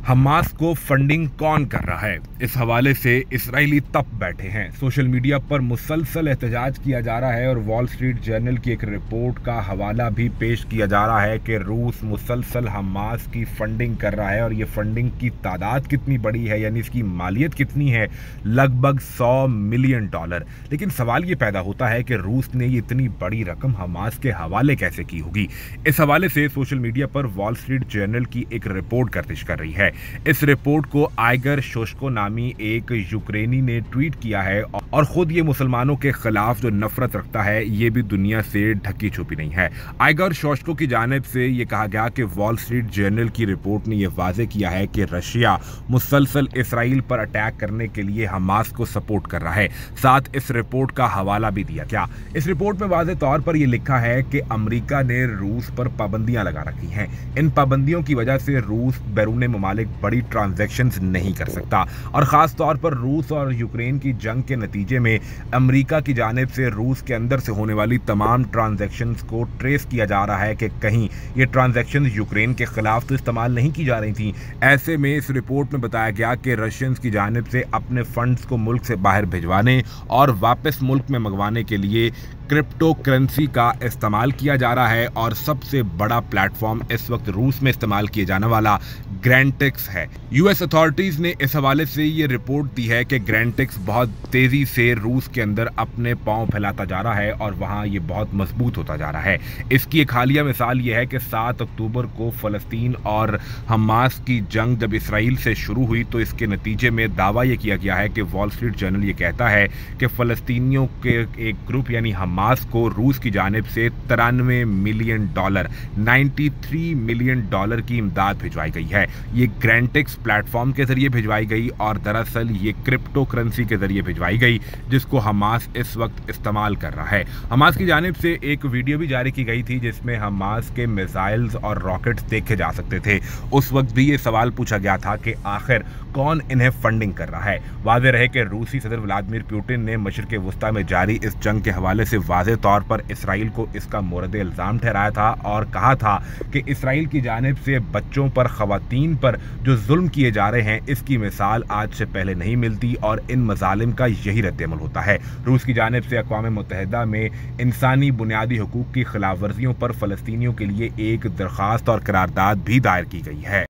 Hamas को funding कौन कर रहा है, इस हवाले से इसराइली तप बैठे हैं। सोशल मीडिया पर मुसलसल एहतजाज किया जा रहा है और वॉल स्ट्रीट जर्नल की एक रिपोर्ट का हवाला भी पेश किया जा रहा है कि रूस मुसलसल हमास की फंडिंग कर रहा है और ये फंडिंग की तादाद कितनी बड़ी है, यानी इसकी मालियत कितनी है, लगभग $100 मिलियन। लेकिन सवाल ये पैदा होता है कि रूस ने ये इतनी बड़ी रकम हमास के हवाले कैसे की होगी। इस हवाले से सोशल मीडिया पर वॉल स्ट्रीट जर्नल की एक रिपोर्ट गर्दिश कर रही है। इस रिपोर्ट को आइगर शोशको नामी एक यूक्रेनी ने ट्वीट किया है और खुद ये मुसलमानों के खिलाफ जो नफरत रखता है ये भी दुनिया से ढकी छुपी नहीं है। आइगर शोशको की जानिब से ये कहा गया कि वॉल स्ट्रीट जर्नल की रिपोर्ट ने यह वाजे किया है कि रशिया मुसलसल इसराइल पर अटैक करने के लिए हमास को सपोर्ट कर रहा है। साथ इस रिपोर्ट का हवाला भी दिया गया। इस रिपोर्ट में वाजे तौर पर यह लिखा है कि अमेरिका ने रूस पर पाबंदियां लगा रखी हैं। इन पाबंदियों की वजह से रूस बैरून ममालिक बड़ी ट्रांजैक्शंस नहीं कर सकता और खास तौर पर रूस और यूक्रेन की जंग के नतीजे में अमेरिका की जानिब से रूस के अंदर से होने वाली तमाम ट्रांजैक्शंस को ट्रेस किया जा रहा है कि कहीं ये ट्रांजैक्शंस यूक्रेन के खिलाफ तो इस्तेमाल नहीं की जा रही थी। ऐसे में इस रिपोर्ट में बताया गया कि रशियंस की जानिब से अपने फंड्स को मुल्क से बाहर भिजवाने और वापस मुल्क में मंगवाने के लिए क्रिप्टो करेंसी का इस्तेमाल किया जा रहा है और सबसे बड़ा प्लेटफॉर्म इस वक्त रूस में इस्तेमाल किए जाने वाला ग्रैंटेक्स है। यूएस अथॉरिटीज ने इस हवाले से ये रिपोर्ट दी है कि ग्रैंटेक्स बहुत तेजी से रूस के अंदर अपने पांव फैलाता जा रहा है और वहां ये बहुत मजबूत होता जा रहा है। इसकी एक हालिया मिसाल ये है कि 7 अक्टूबर को फलस्तीन और हमास की जंग जब इसराइल से शुरू हुई तो इसके नतीजे में दावा यह किया गया है कि वॉल स्ट्रीट जर्नल ये कहता है कि फलस्तीनियों के एक ग्रुप यानी हमास को रूस की जानिब से $93 मिलियन 93 मिलियन की इमदाद भिजवाई गई है। ये ग्रैंटेक्स प्लेटफॉर्म के जरिए भिजवाई गई और दरअसल ये क्रिप्टो करेंसी के जरिए भिजवाई गई जिसको हमास इस वक्त इस्तेमाल कर रहा है। हमास की जानिब से एक वीडियो भी जारी की गई थी जिसमें हमास के मिसाइल्स और रॉकेट्स देखे जा सकते थे। उस वक्त भी ये सवाल पूछा गया था कि आखिर कौन इन्हें फंडिंग कर रहा है। वाज़ेह रहे कि रूसी सदर व्लादिमीर पुतिन ने मशरिक़ वस्ता में जारी इस जंग के हवाले से वाज़ेह तौर पर इसराइल को इसका मोरद इल्ज़ाम ठहराया था और कहा था कि इसराइल की जानिब से बच्चों पर, ख़वातीन पर जो जुल्म किए जा रहे हैं इसकी मिसाल आज से पहले नहीं मिलती और इन मज़ालिम का यही रद्द-ए-अमल होता है। रूस की जानिब से अक़वाम मुत्तहिदा में इंसानी बुनियादी हुकूक़ की खिलाफ वर्जियों पर फ़लस्तीनियों के लिए एक दरख्वास्त और करारदाद भी दायर की गई है।